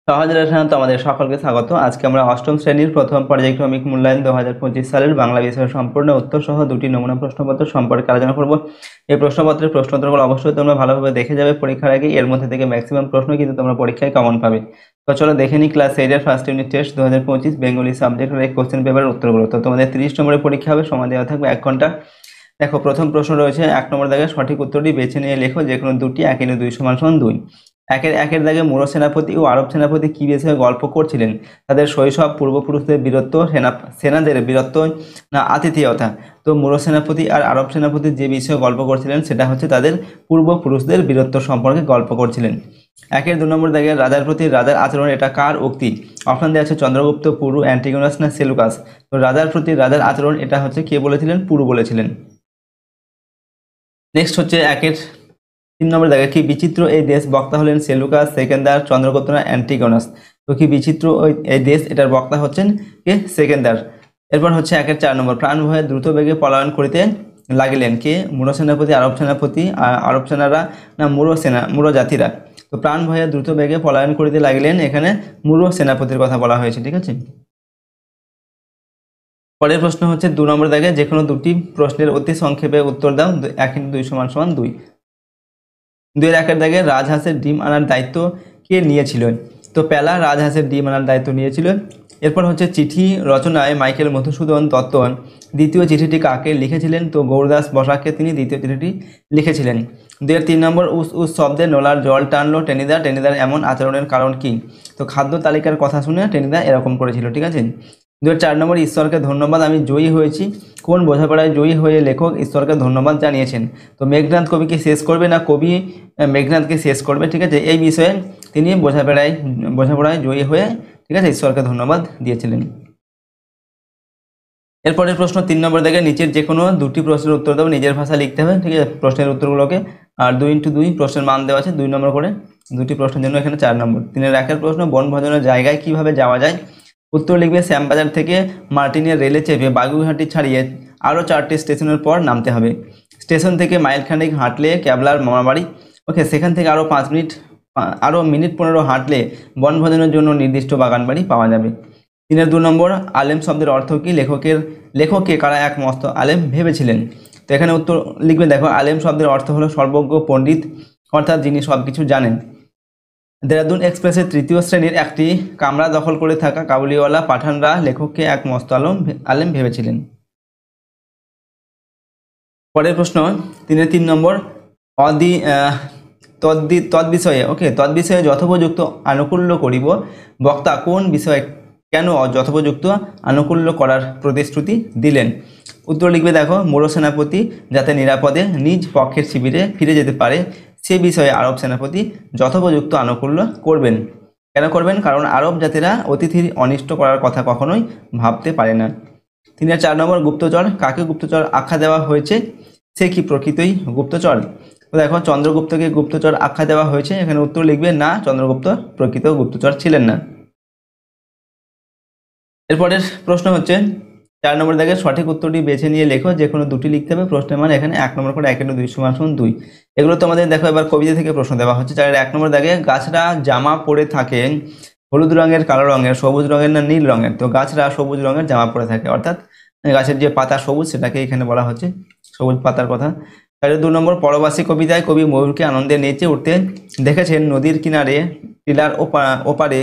সহজ রসায়ন আমাদের সকলকে স্বাগত। আজকে আমরা অষ্টম শ্রেণীর প্রথম পর্যায়ক্রমিক মূল্যায়ন 2025 সালের বাংলা বিষয়ের সম্পূর্ণ উত্তর সহ দুটি নমুনা প্রশ্নপত্র সম্পর্কে আলোচনা করব। এই প্রশ্নপত্রের প্রশ্নোত্তরগুলো অবশ্যই তোমরা ভালোভাবে দেখে যাবে পরীক্ষার আগে। এর মধ্যে থেকে ম্যাক্সিমাম প্রশ্ন কিন্তু তোমরা পরীক্ষায় কমন পাবে। তো চলো দেখে নিই ক্লাস 8 এর ফার্স্ট ইউনিট টেস্ট 2025 বেঙ্গলি সাবজেক্টের এই কোশ্চেন পেপারের উত্তরগুলো। তো তোমাদের 30 নম্বরের পরীক্ষা হবে, সময় দেওয়া থাকবে 1 ঘন্টা। দেখো, প্রথম প্রশ্ন রয়েছে 1 নম্বর দাগে সঠিক উত্তরটি বেছে নিয়ে লেখো যে কোনো দুটি 1 × 2 = 2। একের দাগে মুরো সেনাপতি ও আরব সেনাপতি কি বিষয়ে গল্প করছিলেন? তাদের শৈশব, পূর্বপুরুষদের বীরত্ব, সেনাদের বীরত্ব না আতিথেয়তা? তো মুরো সেনাপতি আর আরব সেনাপতি যে বিষয়ে গল্প করছিলেন সেটা হচ্ছে তাদের পূর্বপুরুষদের বীরত্ব সম্পর্কে গল্প করছিলেন। 2 নম্বর দাগে রাজার প্রতি রাজার আচরণ, এটা কার উক্তি? অপশন দেওয়া আছে চন্দ্রগুপ্ত, পুরু, অ্যান্টিগোনাস না সেলুকাস? তো রাজার প্রতি রাজার আচরণ এটা হচ্ছে কে বলেছিলেন? পুরু বলেছিলেন। নেক্সট হচ্ছে 3 নম্বর দাগে কি বিচিত্র এই দেশ? বক্তা হলেন সেলুকাস, সেকেন্দার, চন্দ্রগুপ্ত না অ্যান্টিগোনাস? তো কি বিচিত্র এই দেশ, এটার বক্তা হচ্ছেন কে? সেকেন্দার। এরপর হচ্ছে 4 নম্বর প্রাণ ভয়ে দ্রুত বেগে পলায়ন করিতে লাগিলেন কে? মুরো সেনাপতি, আরব সেনাপতি, আরব সেনারা না মুরো জাতিরা? তো প্রাণ ভয়ে দ্রুত বেগে পলায়ন করিতে লাগিলেন, এখানে মুরো সেনাপতির কথা বলা হয়েছে। ঠিক আছে, পরের প্রশ্ন হচ্ছে 2 নম্বর দাগে যে কোনো দুটি প্রশ্নের অতি সংক্ষেপে উত্তর দাও। 1 × 2 = 2। 2-1 দাগে রাজহাঁসের ডিম আনার দায়িত্ব কে নিয়েছিলেন? তো পেলা রাজহাঁসের ডিম আনার দায়িত্ব নিয়েছিলেন। এরপর হচ্ছে চিঠি রচনায় মাইকেল মধুসূদন দত্ত দ্বিতীয় চিঠিটি কাকে লিখেছিলেন? তো গৌরদাস বসাককে তিনি দ্বিতীয় চিঠিটি লিখেছিলেন। 3 নম্বর উস শব্দে নোলার জল টানলো টেনিদা, টেনিদার এমন আচরণের কারণ কি? তো খাদ্য তালিকার কথা শুনে টেনিদা এরকম করেছিল। ঠিক আছে, 4 নম্বর ঈশ্বরকে ধন্যবাদ আমি জয়ী হয়েছি, কোন বোঝাপড়ায় জয়ী হয়ে লেখক ঈশ্বরকে ধন্যবাদ জানিয়েছেন? তো মেঘনাদ কবিকে শেষ করবে না কবি মেঘনাদকে শেষ করবে? ঠিক আছে, এই বিষয়ে তিনি বোঝাপড়ায় জয়ী হয়ে, ঠিক আছে, ঈশ্বরকে ধন্যবাদ দিয়েছিলেন। এরপরের প্রশ্ন 3 নম্বর দেখে নিচের যে কোনো দুটি প্রশ্নের উত্তর দেবো, নিজের ভাষা লিখতে হবে। ঠিক আছে, প্রশ্নের উত্তরগুলোকে। আর 2 × 2 প্রশ্নের মান দেওয়া আছে 2 নম্বর করে, দুটি প্রশ্নের জন্য এখানে 4 নম্বর। 3-1 প্রশ্ন বনভোজনের জায়গায় কিভাবে যাওয়া যায়? উত্তর লিখবে শ্যামবাজার থেকে মার্টিনের রেলে চেপে বাগুইহাটি ছাড়িয়ে আরও 4টি স্টেশনের পর নামতে হবে। স্টেশন থেকে মাইলখানেক হাঁটলে ক্যাবলার মামাবাড়ি। ওকে, সেখান থেকে আরও মিনিট 15 হাঁটলে বনভোজনের জন্য নির্দিষ্ট বাগানবাড়ি পাওয়া যাবে। 3-2 নম্বর আলেম শব্দের অর্থ কি? লেখককে কারা এক মস্ত আলেম ভেবেছিলেন? তো এখানে উত্তর লিখবে, দেখো, আলেম শব্দের অর্থ হলো সর্বজ্ঞ পণ্ডিত, অর্থাৎ যিনি সব কিছু জানেন। দেরাদুন এক্সপ্রেসের 3য় শ্রেণীর একটি কামরা দখল করে থাকা কাবুলিওয়ালা পাঠানরা লেখককে এক মস্ত আলেম ভেবেছিলেন। পরের প্রশ্ন 3 নম্বর তদ্বিষয়ে যথোপযুক্ত আনুকূল্য করিব, বক্তা কোন বিষয়ে কেন যথোপযুক্ত আনুকূল্য করার প্রতিশ্রুতি দিলেন? উত্তর লিখবে, দেখো, মুরো সেনাপতি যাতে নিরাপদে নিজ পক্ষের শিবিরে ফিরে যেতে পারে সে বিষয়ে আরব সেনাপতি যথোপযুক্ত আনুকূল্য করবেন। কেন করবেন? কারণ আরব জাতিরা অতিথির অনিষ্ট করার কথা কখনোই ভাবতে পারে না। 3-4 নম্বর গুপ্তচর কাকে গুপ্তচর আখ্যা দেওয়া হয়েছে? সে কি প্রকৃতই গুপ্তচর? তো দেখো, চন্দ্রগুপ্তকে গুপ্তচর আখ্যা দেওয়া হয়েছে। এখানে উত্তর লিখবে, না, চন্দ্রগুপ্ত প্রকৃত গুপ্তচর ছিলেন না। এরপরের প্রশ্ন হচ্ছে 4 নম্বর দাগে সঠিক উত্তরটি বেছে নিয়ে লেখো, যে কোনো দুটি লিখতে হবে। প্রশ্নের মান এখানে 1 নম্বর করে 1 × 2 = 2। এগুলো তোমাদের দেখো এবার কবিতা থেকে প্রশ্ন দেওয়া হচ্ছে। 1 নম্বর দাগে গাছরা জামা পরে থাকে হলুদ রঙের, কালো রঙের, সবুজ রঙের না নীল রঙের? তো গাছরা সবুজ রঙের জামা পরে থাকে, অর্থাৎ গাছের যে পাতা সবুজ সেটাকে এখানে বলা হচ্ছে সবুজ পাতার কথা। 2 নম্বর পরবাসী কবিতায় কবি ময়ূরকে আনন্দে নেচে উঠতে দেখেছেন নদীর কিনারে, টিলার ওপারে,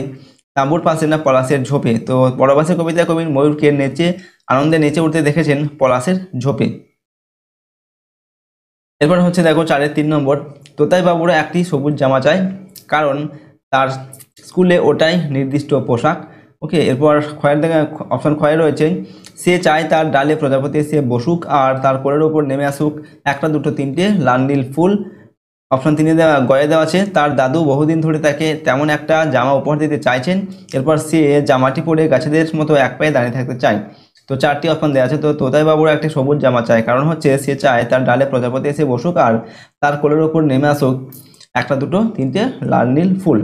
তাঁবুর পাশে না পলাশের ঝোপে? তো পরবাসী কবিতায় কবি ময়ূরকে আনন্দে নেচে উঠতে দেখেছেন পলাশের ঝোপে। এরপর হচ্ছে দেখো 4-3 নম্বর তোতাই বাবুরা একটি সবুজ জামা চায় কারণ তার স্কুলে ওটাই নির্দিষ্ট পোশাক। ওকে, এরপর অপশন ক্ষয়ে রয়েছে সে চায় তার ডালে প্রজাপতি এসে বসুক আর তার কোলের ওপর নেমে আসুক 1, 2, 3টে লাল নীল ফুল। অপশন 3 গয়ে দেওয়া আছে তার দাদু বহুদিন ধরে তাকে তেমন একটা জামা উপহার দিতে চাইছেন, এরপর সে জামাটি পরে গাছেদের মতো এক পায়ে দাঁড়িয়ে থাকতে চায়। তো 4টি অপশন দেওয়া আছে। তো তোতাই বাবুরা একটি সবুজ জামা চায় কারণ হচ্ছে সে চায় তার ডালে প্রজাপতি এসে বসুক আর তার কোলের ওপর নেমে আসুক 1, 2, 3টে লাল নীল ফুল।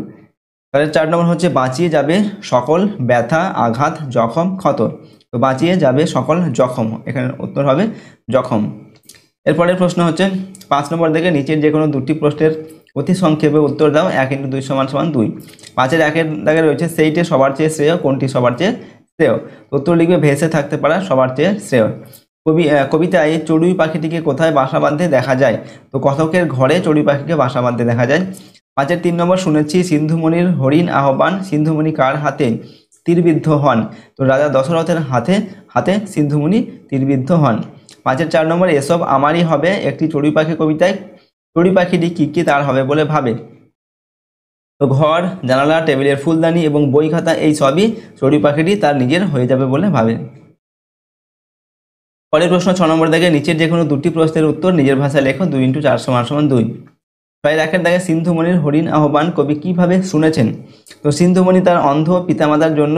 তাহলে 4 নম্বর হচ্ছে বাঁচিয়ে যাবে সকল ব্যথা, আঘাত, জখম, ক্ষত। তো বাঁচিয়ে যাবে সকল জখম, এখানে উত্তর হবে জখম। এরপরের প্রশ্ন হচ্ছে 5 নম্বর থেকে নিচের যে কোনো দুটি প্রশ্নের অতি সংক্ষেপে উত্তর দাও। 1 × 2 = 2। 5-এর 1-এর দাগে রয়েছে সেইটে সবার চেয়ে শ্রেয়, কোনটি সবার চেয়ে শ্রেয়? উত্তর লিখবে ভেসে থাকতে পারা সবার চেয়ে শ্রেয়। কবিতায় চড়ুই পাখিটিকে কোথায় বাসা বাঁধতে দেখা যায়? তো কতকের ঘরে চড়ুই পাখিকে বাসা বাঁধতে দেখা যায়। 5-এর 3 নম্বর, শুনেছি সিন্ধুমণির হরিণ আহ্বান, সিন্ধুমণি কার হাতে তীরবিদ্ধ হন? তো রাজা দশরথের হাতে সিন্ধুমণি তীরবিদ্ধ হন। 5-এর 4 নম্বর, এসব আমারই হবে একটি চড়ুই পাখি কবিতায় চড়ুই পাখিটি কি তার হবে বলে ভাবে? তো ঘর, জানালা, টেবিলের ফুলদানি এবং বই খাতা এই সবই চড়ুই পাখিটি তার নিজের হয়ে যাবে বলে ভাবে। পরের প্রশ্ন 6 নম্বর দাগে, নিচের যে কোনো দুটি প্রশ্নের উত্তর নিজের ভাষায় লেখো। 2 × 4 = 2। 6-এর 1-এর দাগে, সিন্ধুমণির হরিণ আহ্বান কবি কিভাবে শুনেছেন? তো সিন্ধুমণি তার অন্ধ পিতামাতার জন্য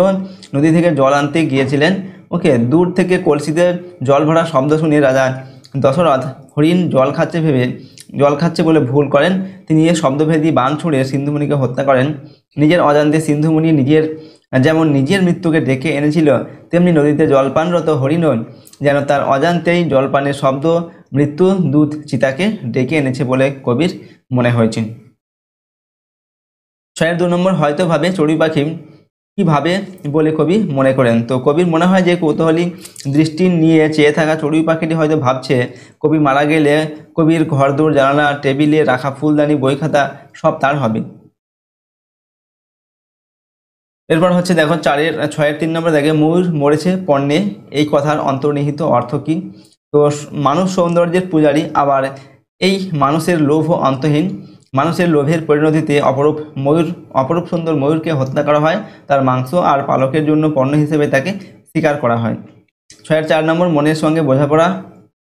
নদী থেকে জল আনতে গিয়েছিলেন। ওকে, দূর থেকে কলসিতে জল ভরা শব্দ শুনে রাজা দশরথ হরিণ জল খাচ্ছে বলে ভুল করেন। তিনি এ শব্দভেদী বাণ ছুঁড়ে সিন্ধুমণিকে হত্যা করেন। নিজের অজান্তে সিন্ধুমণি যেমন নিজের মৃত্যুকে ডেকে এনেছিল, তেমনি নদীতে জলপানরত হরিণও যেন তার অজান্তেই জলপানের শব্দ মৃত্যু দূত চিতাকে ডেকে এনেছে বলে কবির মনে হয়েছে। 6-এর 2 নম্বর, হয়তো ভাবে চড়ুই পাখি কিভাবে বলে কবি মনে করেন? তো কবির মনে হয় যে কৌতূহলী দৃষ্টি নিয়ে চেয়ে থাকা চড়ুই পাখিটি হয়তো ভাবছে কবি মারা গেলে কবির ঘরদোর, জানালা, টেবিলে রাখা ফুলদানি, বই খাতা সব তার হবে। এরপর হচ্ছে দেখো 6-এর 3 নম্বর দেখে, ময়ূর মরেছে পণ্যে এই কথার অন্তর্নিহিত অর্থ কী? তো মানুষ সৌন্দর্যের পূজারী, আবার এই মানুষের লোভ অন্তহীন। মানুষের লোভের পরিণতিতে অপরূপ সুন্দর ময়ূরকে হত্যা করা হয়। তার মাংস আর পালকের জন্য পণ্য হিসেবে তাকে শিকার করা হয়। 6-এর 4 নম্বর, মনের সঙ্গে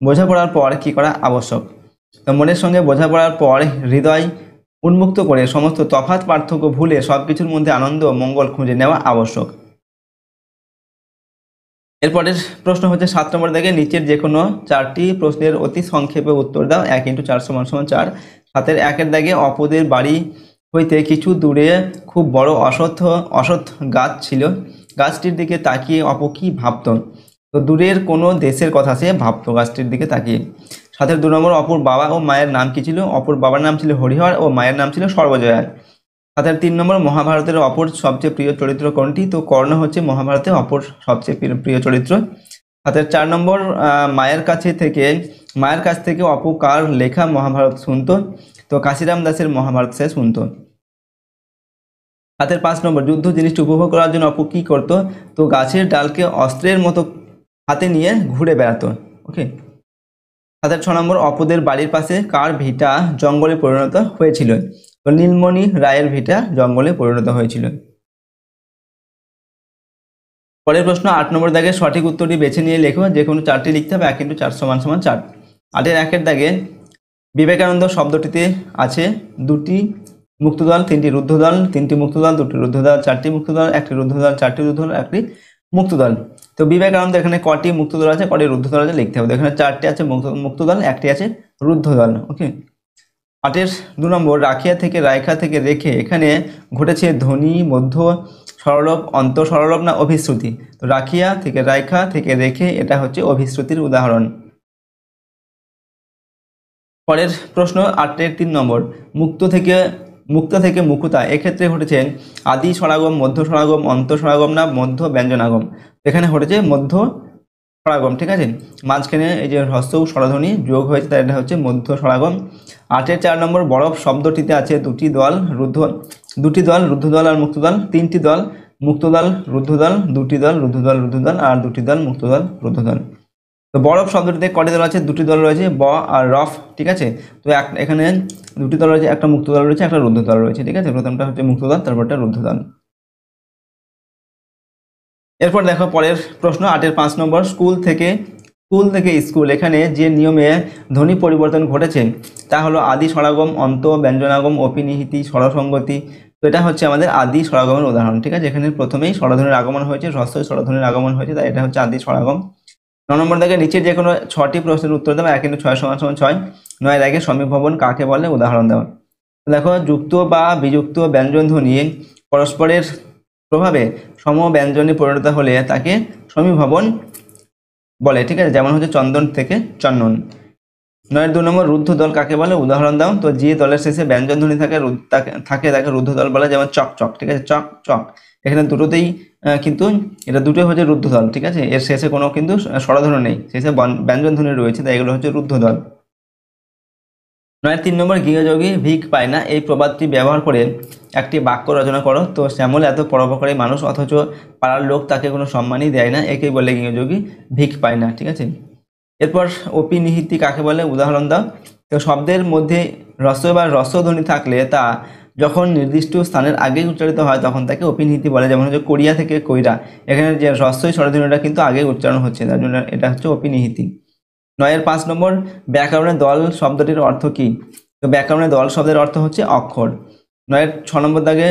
বোঝাপড়ার পর কী করা আবশ্যক? তো মনের সঙ্গে বোঝাপড়ার পর হৃদয় উন্মুক্ত করে সমস্ত তফাৎ পার্থক্য ভুলে সবকিছুর মধ্যে আনন্দ ও মঙ্গল খুঁজে নেওয়া আবশ্যক। এরপরের প্রশ্ন হচ্ছে 7 নম্বর দেখে, নিচের যে কোনো 4টি প্রশ্নের অতি সংক্ষেপে উত্তর দাও। 1 × 4 = 4। 7-এর 1-এর দাগে, অপদের বাড়ি হইতে কিছু দূরে খুব বড় অশ্বত্থ গাছ ছিল। গাছটির দিকে তাকিয়ে অপ কি ভাবত? তো দূরের কোনো দেশের কথা সে ভাবত গাছটির দিকে তাকিয়ে। 7-এর 2 নম্বর, অপুর বাবা ও মায়ের নাম কি ছিল? অপুর বাবার নাম ছিল হরিহর ও মায়ের নাম ছিল সর্বজয়া। 7-এর 3 নম্বর, মহাভারতের অপর সবচেয়ে প্রিয় চরিত্র কোনটি? তো কর্ণ হচ্ছে মহাভারতের অপর সবচেয়ে প্রিয় চরিত্র। 7-এর 4 নম্বর, মায়ের কাছ থেকে অপু কার লেখা মহাভারত শুনতো? তো কাশিরাম দাসের মহাভারত সে শুনতো। 7-এর 5 নম্বর, যুদ্ধ জিনিসটি উপভোগ করার জন্য অপু কি করতো? তো গাছের ডালকে অস্ত্রের মতো হাতে নিয়ে ঘুরে বেড়াতো। ওকে। 7-এর 6 নম্বর, অপুদের বাড়ির পাশে কার ভিটা জঙ্গলে পরিণত হয়েছিল? তো নীলমণি রায়ের ভিটা জঙ্গলে পরিণত হয়েছিল। পরের প্রশ্ন 8 নম্বর দাগে, সঠিক উত্তরটি বেছে নিয়ে লেখো। যে কোনো 4টি লিখতে হবে। 1 × 4 = 4। 8-এর 1-এর দাগে, বিবেকানন্দ শব্দটিতে আছে 2টি মুক্তদল, 3টি রুদ্ধদল, 3টি মুক্তদল, 2টি রুদ্ধদল, 4টি মুক্তদল, 1টি রুদ্ধদল, 4টি রুদ্ধদল, 1টি মুক্তদল। তো বিবেকানন্দ এখানে কটি মুক্তদল আছে, কটি রুদ্ধদল আছে লিখতে হবে। এখানে 4টি আছে মুক্তদল, 1টি আছে রুদ্ধদল। ওকে। 8-এর 2 নম্বর, রাখিয়া থেকে রাইখা থেকে রেখে এখানে ঘটেছে ধ্বনি, মধ্য সরলভ, অন্ত সরলভ না অভিশ্রুতি? তো রাখিয়া থেকে রাইখা থেকে রেখে এটা হচ্ছে অভিশ্রুতির উদাহরণ। পরের প্রশ্ন 8-এর 3 নম্বর, মুক্ত থেকে মুকুতা এক্ষেত্রে ঘটেছে আদি স্বরাগম, মধ্য স্বরাগম, অন্ত স্বরাগম না মধ্য ব্যঞ্জনাগম? এখানে ঘটেছে মধ্য স্বরাগম। ঠিক আছে, মাঝখানে এই যে হ্রস্ব স্বরধ্বনি যোগ হয়েছে, তাই এটা হচ্ছে মধ্য স্বরাগম। 8-এর 4 নম্বর, বরফ শব্দটিতে আছে 2টি দল, রুদ্ধদল আর মুক্তদল, 3টি দল মুক্তদল, রুদ্ধদল, 2টি দল রুদ্ধদল আর 2টি দল মুক্তদল, রুদ্ধদল। তো বরফ শব্দটিতে কটি দল আছে? 2টি দল রয়েছে, ব আর রফ। ঠিক আছে, তো এখানে 2টি দল রয়েছে, একটা মুক্তদল রয়েছে, একটা রুদ্ধদল রয়েছে। ঠিক আছে, প্রথমটা হচ্ছে মুক্তদল, তারপরটা রুদ্ধদল। এরপর দেখো পরের প্রশ্ন 8-এর 5 নম্বর, স্কুল থেকে স্কুল এখানে যে নিয়মে ধ্বনি পরিবর্তন ঘটেছে তা হলো আদি স্বরাগম, অন্ত ব্যঞ্জনাগম, অপিনিহিতি, স্বরসঙ্গতি। তো এটা হচ্ছে আমাদের আদি স্বরাগমের উদাহরণ। ঠিক আছে, এখানে প্রথমেই স্বরধ্বনির আগমন হয়েছে, হ্রস্ব স্বরধ্বনির আগমন হয়েছে, তাই এটা হচ্ছে আদি স্বরাগম। 9 নম্বর দেখে, নিচের যে কোনো 6টি প্রশ্নের উত্তর দেবে। 1 × 6 = 6। 9-এর আগে সমীভবন কাকে বলে? উদাহরণ দেওয়া। দেখো, যুক্ত বা বিযুক্ত ব্যঞ্জন ধ্বনি পরস্পরের প্রভাবে সম ব্যঞ্জনে পরিণত হলে তাকে সমীভবন বলে। ঠিক আছে, যেমন হচ্ছে চন্দন থেকে চন্দন। নয়ের 2 নম্বর রুদ্ধ দল কাকে বলে, উদাহরণ দাও। তো যে দলের শেষে ব্যঞ্জন ধ্বনি থাকে তাকে রুদ্ধ দল বলে, যেমন চক চক, ঠিক আছে, চক চক। এখানে দুটোতেই কিন্তু এটা দুটোই হচ্ছে রুদ্ধ দল, ঠিক আছে, এর শেষে কোনো কিন্তু স্বরধ্বনি নেই, শেষে ব্যঞ্জন ধ্বনি রয়েছে, তাই এগুলো হচ্ছে রুদ্ধ দল। 3 নম্বর গৃহযোগী ভিক পায় না এই প্রবাদটি ব্যবহার করে একটি বাক্য রচনা করো। তো শ্যামল এত পরোপকারী মানুষ অথচ পাড়ার লোক তাকে কোনো সম্মানই দেয় না, একেই বলে গৃহযোগী ভিক পায় না, ঠিক আছে। এরপর অপিনিহিতি কাকে বলে, উদাহরণ দাও। তো শব্দের মধ্যে হ্রস্ব বা হ্রস্বধ্বনি থাকলে তা যখন নির্দিষ্ট স্থানের আগেই উচ্চারিত হয় তখন তাকে অপিনিহিতি বলে, যেমন হচ্ছে কোরিয়া থেকে কইরা, এখানে যে হ্রস্বই স্বরধ্বনিটা কিন্তু আগে উচ্চারণ হচ্ছে, তার জন্য এটা হচ্ছে অপিনিহিতি। 9-এর 5 নম্বর ব্যাকরণের দল শব্দটির অর্থ কি। তো ব্যাকরণের দল শব্দের অর্থ হচ্ছে অক্ষর। 9-এর 6 নম্বর দাগে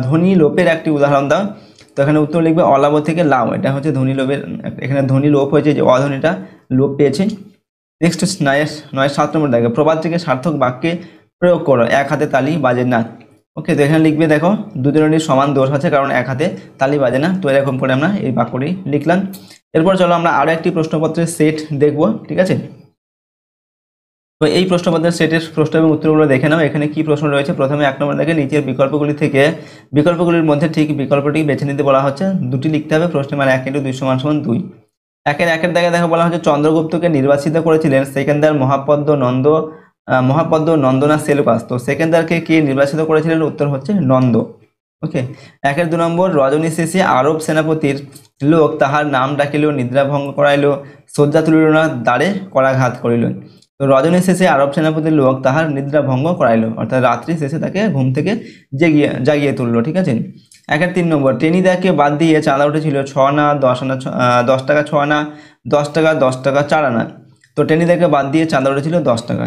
ধ্বনি লোপের একটি উদাহরণ দাও। তো এখানে উত্তর লিখবে অলাব থেকে লাও, এটা হচ্ছে ধ্বনি লোপের, এখানে ধ্বনি লোপ হয়েছে, যে অধ্বনিটা লোপ পেয়েছে। নেক্সট 9-এর 7 নম্বর দাগে প্রবাদটিকে সার্থক বাক্যে প্রয়োগ করো, এক হাতে তালি বাজে না। ওকে, তো এখানে লিখবে, দেখো দুজনেরই সমান দোষ আছে, কারণ এক হাতে তালি বাজে না, তো এরকম করে আমরা এই বাক্যটি লিখলাম। এরপর চলো আমরা আরো একটি প্রশ্নপত্রের সেট দেখব, ঠিক আছে। তো এই প্রশ্নপত্রের সেটের প্রশ্ন এবং উত্তরগুলো দেখে নাও। এখানে কি প্রশ্ন রয়েছে, প্রথমে 1 নম্বর দেখে নিচের বিকল্পগুলি থেকে বিকল্পগুলির মধ্যে ঠিক বিকল্পটি বেছে নিতে বলা হচ্ছে, দুটি লিখতে হবে। প্রশ্নে মানে 1 × 2 = 2। একের দাগে দেখো বলা হচ্ছে চন্দ্রগুপ্তকে নির্বাচিত করেছিলেন সেকেন্দার মহাপদ্ম নন্দনা সেলুকাস। তো সেকেন্দারকে কে নির্বাচিত করেছিলেন, উত্তর হচ্ছে নন্দ। ওকে, 1-এর 2 নম্বর রজনী শেষে আরব সেনাপতির লোক তাহার নাম ডাকিল, নিদ্রা ভঙ্গ করাইল, শয্যা তুলিল না, দ্বারে করাঘাত করিল। তো রজনী শেষে আরব সেনাপতির লোক তাহার নিদ্রা ভঙ্গ করাইল, অর্থাৎ রাত্রি শেষে তাকে ঘুম থেকে জাগিয়ে তুললো, ঠিক আছে। 1-এর 3 নম্বর টেনিদাকে বাদ দিয়ে চাঁদা উঠেছিল 6 আনা 10 টাকা 6 আনা 10 টাকা 10 টাকা 4 আনা। তো টেনিদাকে বাদ দিয়ে চাঁদা উঠেছিল 10 টাকা।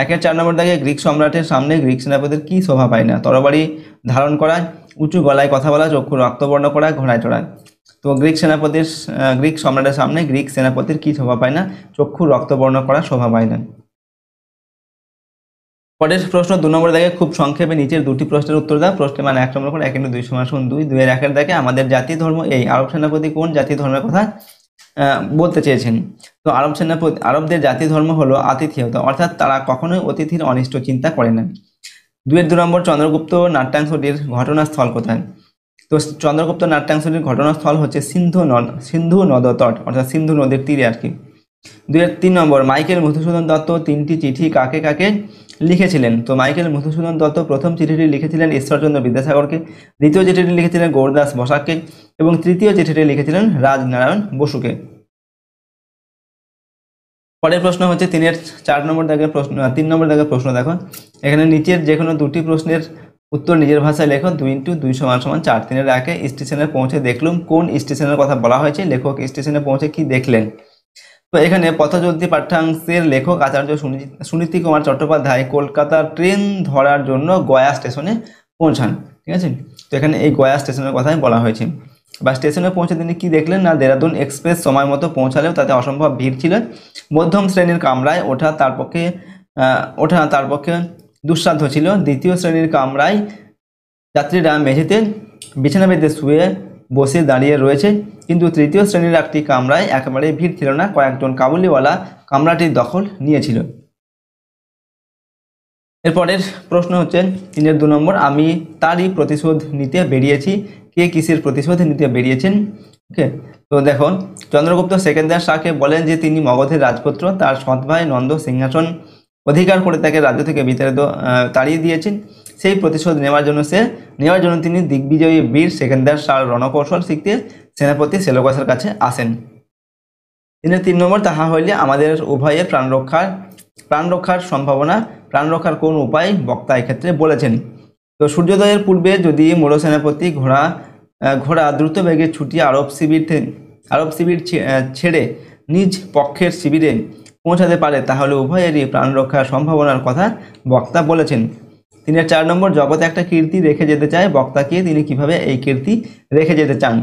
1-এর 4 নম্বর দাগে গ্রিক সম্রাটের সামনে গ্রিক সেনাপতির কি শোভা পায় না, তরবারি ধারণ করা, উঁচু গলায় কথা বলা, চক্ষু রক্তবর্ণ করা, ঘোড়ায় চড়া। তো গ্রিক সম্রাটের সামনে গ্রিক সেনাপতির কি শোভা পায় না, চক্ষু রক্তবর্ণ করা শোভা পায় না। পরের প্রশ্ন 2 নম্বর দাগে খুব সংক্ষেপে নিচের দুটি প্রশ্নের উত্তর দাও। প্রশ্নে মানে 1 নম্বর করে 1 × 2 = 2। 2-এর 1-এর দাগে আমাদের জাতীয় ধর্ম এই, আরব সেনাপতি কোন জাতীয় ধর্মের কথা বলতে চেয়েছেন। তো আরবদের জাতীয় ধর্ম হলো আতিথেয়তা, অর্থাৎ তারা কখনোই অতিথির অনিষ্ট চিন্তা করে না। 2-এর 2 নম্বর চন্দ্রগুপ্ত নাট্যাংশটির ঘটনাস্থল কোথায়। তো চন্দ্রগুপ্ত নাট্যাংশটির ঘটনাস্থল হচ্ছে সিন্ধু নদতট, অর্থাৎ সিন্ধু নদীর তীরে আর কি। 2-এর 3 নম্বর মাইকেল মধুসূদন দত্ত 3টি চিঠি কাকে কাকে লিখেছিলেন। তো মাইকেল মধুসূদন দত্ত প্রথম চিঠিটি লিখেছিলেন ঈশ্বরচন্দ্র বিদ্যাসাগরকে, দ্বিতীয় চিঠিটি লিখেছিলেন গৌরদাস বসাককে এবং তৃতীয় চিঠিটি লিখেছিলেন রাজনারায়ণ বসুকে। পরের প্রশ্ন হচ্ছে 3-এর 4 নম্বর দাগের প্রশ্ন, 3 নম্বর দাগের প্রশ্ন দেখো। এখানে নিচের যে কোনো দুটি প্রশ্নের উত্তর নিজের ভাষায় লেখো। 2 × 2 = 4। 3-এর 1-এ স্টেশনে পৌঁছে দেখলুম, কোন স্টেশনের কথা বলা হয়েছে, লেখক স্টেশনে পৌঁছে কি দেখলেন। তো এখানে পথচলতি পাঠ্যাংশের লেখক আচার্য সুনীতি কুমার চট্টোপাধ্যায় কলকাতার ট্রেন ধরার জন্য গয়া স্টেশনে পৌঁছান, ঠিক আছে। তো এখানে এই গয়া স্টেশনের কথাই বলা হয়েছে। বা স্টেশনে পৌঁছে তিনি কি দেখলেন না, দেরাদুন এক্সপ্রেস সময় মতো পৌঁছালেও তাতে অসম্ভব ভিড় ছিল, মধ্যম শ্রেণীর কামরায় ওঠা তার পক্ষে দুঃসাধ্য ছিল, দ্বিতীয় শ্রেণীর কামরায় যাত্রীরা মেঝেতে বিছানা বেঁধে শুয়ে বসে দাঁড়িয়ে রয়েছে, কিন্তু তৃতীয় শ্রেণীর একটি কামরায় একেবারে ভিড় ছিল না, কয়েকজন কাবুলিওয়ালা কামরাটির দখল নিয়েছিল। এরপরের প্রশ্ন হচ্ছে 3-এর 2 নম্বর আমি তারই প্রতিশোধ নিতে বেরিয়েছি, কে কিসের প্রতিশোধ নিতে বেরিয়েছেন। ওকে, তো দেখো চন্দ্রগুপ্ত সেকেন্দার শাহকে বলেন যে তিনি মগধের রাজপুত্র, তার সৎ ভাই নন্দ সিংহাসন অধিকার করে তাকে রাজ্য থেকে বিতাড়িত তাড়িয়ে দিয়েছেন, সেই প্রতিশোধ নেওয়ার জন্য তিনি দিগ্বিজয়ী বীর সেকেন্দার শাহর রণকৌশল শিখতে সেনাপতি সেলুকাসের কাছে আসেন। 3-এর 3 নম্বর তাহা হইলে আমাদের উভয়ের প্রাণ রক্ষার কোন উপায় বক্তা এক্ষেত্রে বলেছেন। তো সূর্যোদয়ের পূর্বে যদি মূল সেনাপতি ঘোড়া দ্রুত বেগে ছুটিয়ে আরব শিবির ছেড়ে নিজ পক্ষের শিবিরে পৌঁছাতে পারে তাহলে উভয়েরই প্রাণ রক্ষার সম্ভাবনার কথা বক্তা বলেছেন। 3-এর 4 নম্বর জগতে একটা কীর্তি রেখে যেতে চায়, বক্তাকে তিনি কিভাবে এই কীর্তি রেখে যেতে চান।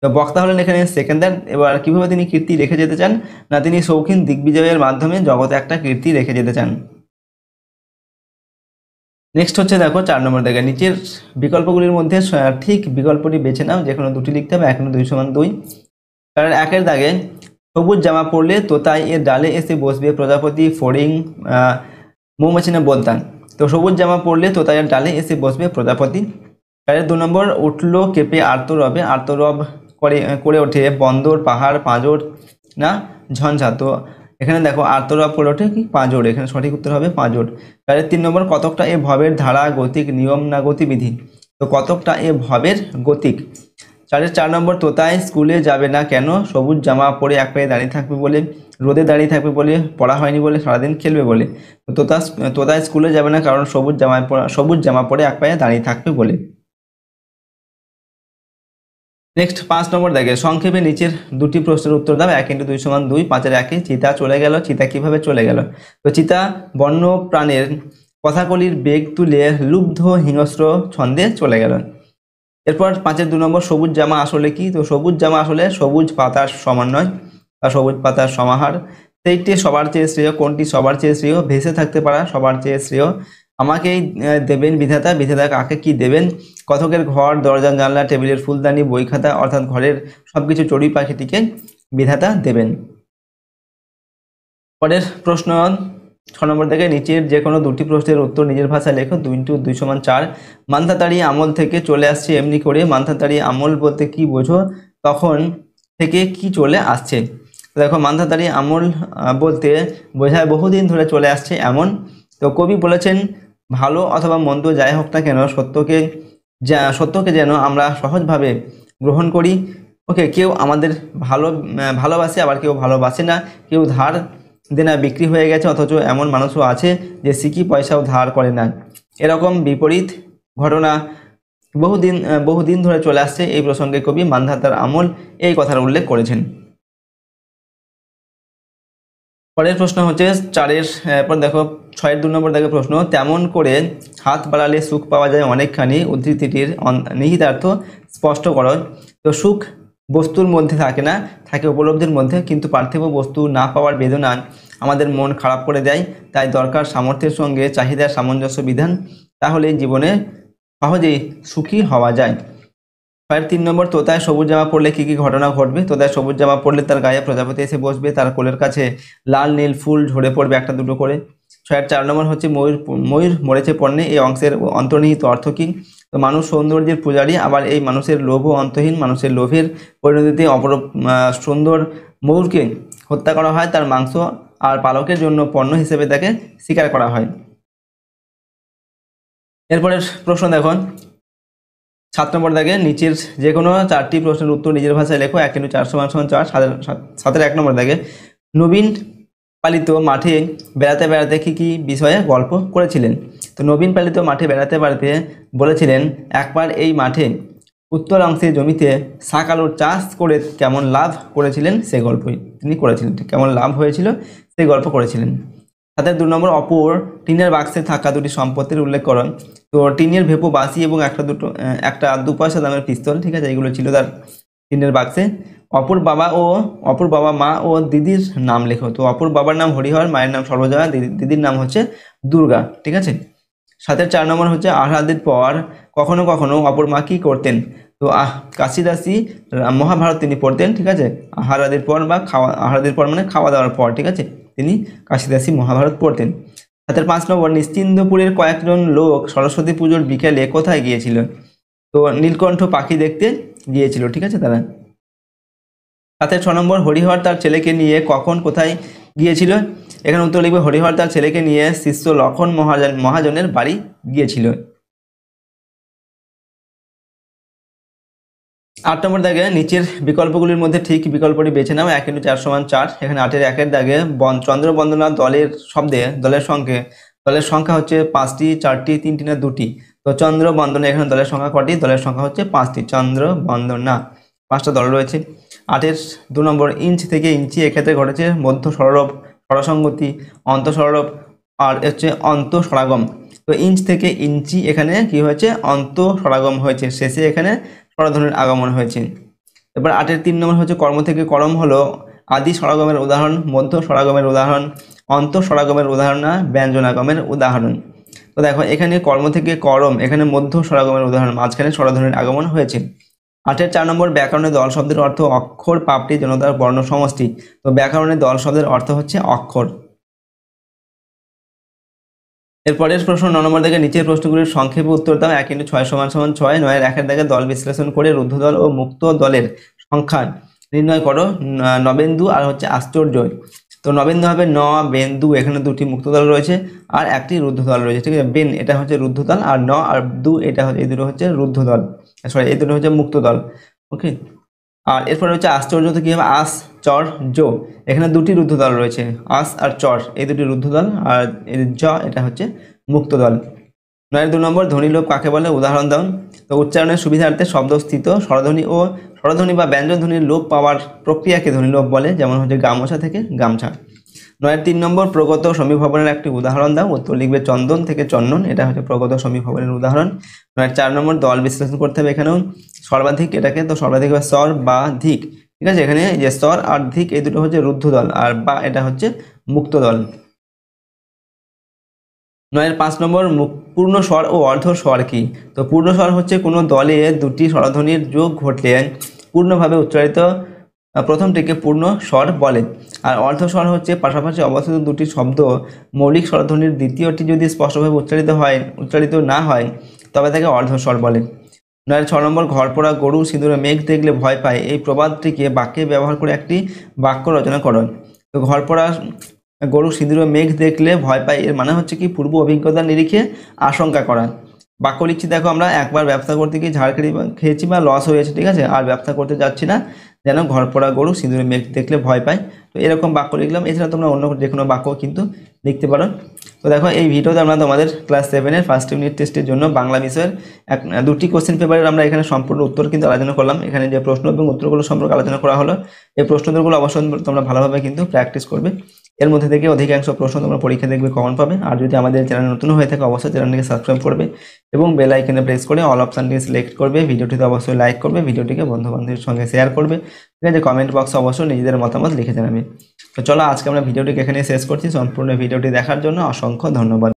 তো বক্তা হলেন এখানে সেকেন্দার। এবার কিভাবে তিনি কীর্তি রেখে যেতে চান না, তিনি শৌখিন দিগ্বিজয়ের মাধ্যমে জগতে একটা কীর্তি রেখে যেতে চান। নেক্সট হচ্ছে দেখো 4 নম্বর দাগে নিচের বিকল্পগুলির মধ্যে ঠিক বিকল্পটি বেছে নাও, যে কোনো দুটি লিখতে হবে। 1 × 2 = 2। কারণ 1-এর দাগে সবুজ জামা পরলে তোতাই এর ডালে এসে বসবে প্রজাপতি, ফড়িং, মৌমাছি না বোলতা। তো সবুজ জামা পরলে তোতাই এর ডালে এসে বসবে প্রজাপতি। তার 2 নম্বর, উঠলো কেঁপে আর্তরবে, আর্তরব করে ওঠে বন্দর, পাহাড়, পাঁজর না ঝঞ্ঝা। তো এখানে দেখো আর্তরব করে ওঠে কি পাঁজর, এখানে সঠিক উত্তর হবে পাঁজর। তার 3 নম্বর, কতকটা এ ভবের ধারা, গতিক, নিয়ম না গতিবিধি। তো কতকটা এ ভবের গতিক। 4 নম্বর, তোতায় স্কুলে যাবে না কেন? সবুজ জামা পরে এক পায়ে দাঁড়িয়ে থাকবে বলে, রোদে দাঁড়িয়ে থাকবে বলে, পড়া হয়নি বলে, সারাদিন খেলবে বলে। তো তোতায় স্কুলে যাবে না কারণ সবুজ জামা পরে এক পায়ে দাঁড়িয়ে থাকবে বলে। নেক্সট 5 নম্বর দেখে সংক্ষেপে নিচের দুটি প্রশ্নের উত্তর দাও। 1 × 2 = 2, 5 এর 1। চিতা চলে গেল, চিতা কিভাবে চলে গেল? তো চিতা বন্য প্রাণের কথাকলির বেগ তুলে লুব্ধ হিংস্র ছন্দে চলে গেল। এরপর 5 2 নম্বর, সবুজ জামা আসলে কি? তো সবুজ জামা আসলে সবুজ পাতার সমন্বয় বা সবুজ পাতার সমাহার। সেইটি সবার চেয়ে শ্রেয়, কোনটি সবার চেয়ে শ্রেয়? ভেসে থাকতে পারা সবার চেয়ে শ্রেয়। আমাকেই দেবেন বিধাতা, বিধাতা কাকে কি দেবেন? কথকের ঘর, দরজা, জানলা, টেবিলের ফুলদানি, বই খাতা, অর্থাৎ ঘরের সবকিছু চড়ুই পাখিটিকে বিধাতা দেবেন। পরের প্রশ্ন 6 নম্বর থেকে নিচের যে কোনো দুটি প্রশ্নের উত্তর নিজের ভাষায় লেখো। 2 × 2 = 4। মান্ধাতাড়ি আমল থেকে চলে আসছে এমনি করে। মান্ধাতাড়ি আমল বলতে কি বোঝো? তখন থেকে কি চলে আসছে। দেখো মান্ধাতাড়ি আমল বলতে বোঝায় বহুদিন ধরে চলে আসছে এমন। তো কবি বলেছেন, ভালো অথবা মন্দ যাই হোক না কেন সত্যকে যেন আমরা সহজভাবে গ্রহণ করি। ওকে, কেউ আমাদের ভালোবাসে, আবার কেউ ভালোবাসে না। কেউ ধার দেনা বিক্রি হয়ে গেছে, অথচ এমন মানুষও আছে যে সিকি পয়সাও ধার করে না। এরকম বিপরীত ঘটনা বহুদিন ধরে চলে আসছে। এই প্রসঙ্গে কবি মান্ধাতার আমল এই কথার উল্লেখ করেছেন। পরের প্রশ্ন হচ্ছে 4-এর পর দেখো 6-এর 2 নম্বর দেখো প্রশ্ন, তেমন করে হাত বাড়ালে সুখ পাওয়া যায় অনেকখানি। উদ্ধৃতিটির নিহিতার্থ স্পষ্ট করো। তো সুখ বস্তুর মধ্যে থাকে না, থাকে উপলব্ধির মধ্যে। কিন্তু পার্থিব বস্তু না পাওয়ার বেদনা আমাদের মন খারাপ করে দেয়। তাই দরকার সামর্থ্যের সঙ্গে চাহিদার সামঞ্জস্য বিধান, তাহলে জীবনে সহজেই সুখী হওয়া যায়। 3 নম্বর, তোতায় সবুজ জামা পরলে কি কি ঘটনা ঘটবে? তোতায় সবুজ জামা পরলে তার গায়ে প্রজাপতি এসে বসবে, তার কোলের কাছে লাল নীল ফুল ঝরে পড়বে একটা দুটো করে। 4 নম্বর হচ্ছে ময়ূর মরেছে পণ্যে। এই অংশের অন্তর্নিহিত অর্থ কি? তো মানুষ সৌন্দর্যের পূজারী, আবার এই মানুষের লোভও অন্তহীন। মানুষের লোভের পরিণতিতে সুন্দর ময়ূরকে হত্যা করা হয়, তার মাংস আর পালকের জন্য পণ্য হিসেবে তাকে শিকার করা হয়। এরপরের প্রশ্ন দেখো 7 নম্বর দাগে নিচের যে কোনো 4টি প্রশ্নের উত্তর নিজের ভাষায় লেখো। 1 × 4 = 4। 7-এর 1 নম্বর দাগে নবীন পালিত মাঠে বেড়াতে বেড়াতে কি বিষয়ে গল্প করেছিলেন? তো নবীন পালিত মাঠে বেড়াতে বেড়াতে বলেছিলেন, একবার এই মাঠে উত্তর অংশে জমিতে শাক আলুর চাষ করে কেমন লাভ করেছিলেন সে গল্পই তিনি করেছিলেন। কেমন লাভ হয়েছিল সেই গল্প করেছিলেন। 7-এর 2 নম্বর, অপর টিনের বাক্সে থাকা দুটি সম্পত্তির উল্লেখ করো। তো টিনের ভেপো, বাঁশি এবং একটা 2 পয়সা দামের পিস্তল, ঠিক আছে, এগুলো ছিল তার টিনের বাক্সে। অপুর বাবা মা ও দিদির নাম লেখো। তো অপুর বাবার নাম হরিহর, মায়ের নাম সর্বজয়া, দিদির নাম হচ্ছে দুর্গা, ঠিক আছে। 7-এর 4 নম্বর হচ্ছে আহারাদির পর কখনো কখনো অপুর মা কি করতেন? তো কাশিদাসী মহাভারত তিনি পড়তেন, ঠিক আছে। আহারাদির পর বা আহারাদির পর মানে খাওয়া দাওয়ার পর, ঠিক আছে, তিনি কাশিদাসী মহাভারত পড়তেন। 7-এর 5 নম্বর, নিশ্চিন্দপুরের কয়েকজন লোক সরস্বতী পুজোর বিকেলে কোথায় গিয়েছিল? তো নীলকণ্ঠ পাখি দেখতে গিয়েছিল, ঠিক আছে তারা। 7-এর 6 নম্বর, হরিহর তার ছেলেকে নিয়ে কখন কোথায় গিয়েছিল? এখানে উত্তর লিখবে, হরিহর তার ছেলেকে নিয়ে শিষ্য লক্ষণ মহাজনের বাড়ি গিয়েছিল। 8 নম্বর দাগে নিচের বিকল্পগুলির মধ্যে ঠিক বিকল্পটি বেছে নাও। 1 × 4 = 4। এখানে 8-এর 1-এর দাগে চন্দ্রবন্দনা দলের সংখ্যা হচ্ছে 5টি, 4টি, 3টি না 2টি। তো চন্দ্রবন্দনা এখানে দলের সংখ্যা কটি? দলের সংখ্যা হচ্ছে 5টি। চন্দ্রবন্দনা 5টা দল রয়েছে। 8-এর 2 নম্বর, ইঞ্চ থেকে ইঞ্চি এক্ষেত্রে ঘটেছে মধ্য সরলভ, স্বরসঙ্গতি, অন্তঃসরলভ আর হচ্ছে অন্তঃস্বরাগম। তো ইঞ্চ থেকে ইঞ্চি এখানে কি হয়েছে? অন্তঃস্বরাগম হয়েছে, শেষে এখানে স্বরধ্বনির আগমন হয়েছে। এবার 8-এর 3 নম্বর হচ্ছে কর্ম থেকে করম হলো আদি স্বরাগমের উদাহরণ, মধ্য স্বরাগমের উদাহরণ, অন্তঃস্বরাগমের উদাহরণ না ব্যঞ্জনাগমের উদাহরণ। তো দেখো এখানে কর্ম থেকে করম, এখানে মধ্য স্বরাগমের উদাহরণ, মাঝখানে স্বরধ্বনির আগমন হয়েছে। 8-এর 4 নম্বর, ব্যাকরণে দল শব্দের অর্থ অক্ষর, পাপড়ি, জনতার বর্ণ সমষ্টি। তো ব্যাকরণে দল শব্দের অর্থ হচ্ছে অক্ষর। এরপরের প্রশ্ন 9 নম্বর থেকে নিচের প্রশ্নগুলির সংক্ষেপে উত্তর দাও। 1 × 6 = 6, 9-এর 1-এর দাগে দল বিশ্লেষণ করে রুদ্ধদল ও মুক্ত দলের সংখ্যা নির্ণয় করো। নবেন্দু আর হচ্ছে আশ্চর্য। তো নবেন্দু হবে ন, বেন্দু, এখানে দুটি মুক্ত দল রয়েছে আর একটি রুদ্ধ দল রয়েছে, ঠিক আছে। বেন এটা হচ্ছে রুদ্ধ দল, আর ন আর দু এটা হচ্ছে, এই দুটো হচ্ছে রুদ্ধ দল, সরি এই দুটো হচ্ছে মুক্ত দল। ওকে, আর এরপরে হচ্ছে আশ্চর্য, তো কি হবে আস চর জো, এখানে দুটি রুদ্ধ দল রয়েছে, আস আর চর এই দুটি রুদ্ধ দল, আর জ এটা হচ্ছে মুক্ত দল। 9-এর 2 নম্বর, ধ্বনি লোপ কাকে বলে, উদাহরণ দাও। তো উচ্চারণের সুবিধার্থে শব্দস্থিত স্বরধ্বনি ও স্বরধ্বনি বা ব্যঞ্জন ধ্বনির লোপ পাওয়ার প্রক্রিয়াকে ধ্বনি লোপ বলে, যেমন হচ্ছে গামছা থেকে গামছা। 9-এর 3 নম্বর, প্রগত সমীভবনের একটি উদাহরণ দাও। উত্তর লিখবে চন্দন থেকে চন্দন, এটা হচ্ছে প্রগত সমীভবনের উদাহরণ। 9-এর 4 নম্বর, দল বিশ্লেষণ করতে হবে এখানেও। সর্বাধিক এটাকে, তো সর্বাধিক হবে স্বর বা ধিক, ঠিক আছে। এখানে যে স্বর আর ধিক এই দুটো হচ্ছে রুদ্ধ দল, আর বা এটা হচ্ছে মুক্ত দল। 9-এর 5 নম্বর, পূর্ণ স্বর ও অর্ধ স্বর কি। তো পূর্ণ স্বর হচ্ছে কোনো দলে দুটি স্বরধ্বনির যোগ ঘটলে পূর্ণভাবে উচ্চারিত প্রথমটিকে পূর্ণ স্বর বলে। আর অর্ধ স্বর হচ্ছে পাশাপাশি অবস্থিত দুটি শব্দ মৌলিক স্বরধ্বনির দ্বিতীয়টি যদি স্পষ্টভাবে উচ্চারিত না হয় তবে তাকে অর্ধ স্বর বলে। 9-এর 6 নম্বর, ঘর পোড়া গরু সিঁদুরে মেঘ দেখলে ভয় পায়, এই প্রবাদটিকে বাক্যে ব্যবহার করে একটি বাক্য রচনা করো। তো ঘর পোড়া গরু সিঁদুরে মেঘ দেখলে ভয় পায়, এর মানে হচ্ছে কি পূর্ব অভিজ্ঞতার নিরিখে আশঙ্কা করা। বাক্য লিখছি দেখো, আমরা একবার ব্যবসা করতে গিয়ে ঝাড় খেয়েছি বা লস হয়েছে, ঠিক আছে, আর ব্যবসা করতে যাচ্ছি না, যেন ঘর পোড়া গরু সিঁদুরে মেঘ দেখলে ভয় পায়। তো এরকম বাক্য লিখলাম। এছাড়া তোমরা অন্য যে কোনো বাক্য কিন্তু লিখতে পারো। তো দেখো এই ভিডিওতে আমরা তোমাদের ক্লাস 7-এর ফার্স্ট ইউনিট টেস্টের জন্য বাংলা বিষয়ের দুটি কোশ্চেন পেপারের আমরা এখানে সম্পূর্ণ উত্তর কিন্তু আলোচনা করলাম। এখানে যে প্রশ্ন এবং উত্তরগুলো সম্পর্কে আলোচনা করা হলো, এই প্রশ্নোত্তরগুলো অবশ্যই তোমরা ভালোভাবে কিন্তু প্র্যাকটিস করবে। এর মধ্যে থেকে অধিকাংশ প্রশ্ন তোমরা পরীক্ষা দেখবে কমন পাবে। আর যদি আমাদের চ্যানেল নতুন হয়ে থাকে অবশ্যই চ্যানেলটিকে সাবস্ক্রাইব করবে এবং বেল আইকনে প্রেস করে অল অপশনটিকে সিলেক্ট করবে। ভিডিওটিতে অবশ্যই লাইক করবে, ভিডিওটিকে বন্ধু-বান্ধবের সঙ্গে শেয়ার করবে, ঠিক আছে। কমেন্ট বক্সে অবশ্যই নিজেদের মতামত লিখে জানাবে। তো চলো আজকে আমরা ভিডিওটিকে এখানে শেষ করছি। সম্পূর্ণ ভিডিওটি দেখার জন্য অসংখ্য ধন্যবাদ।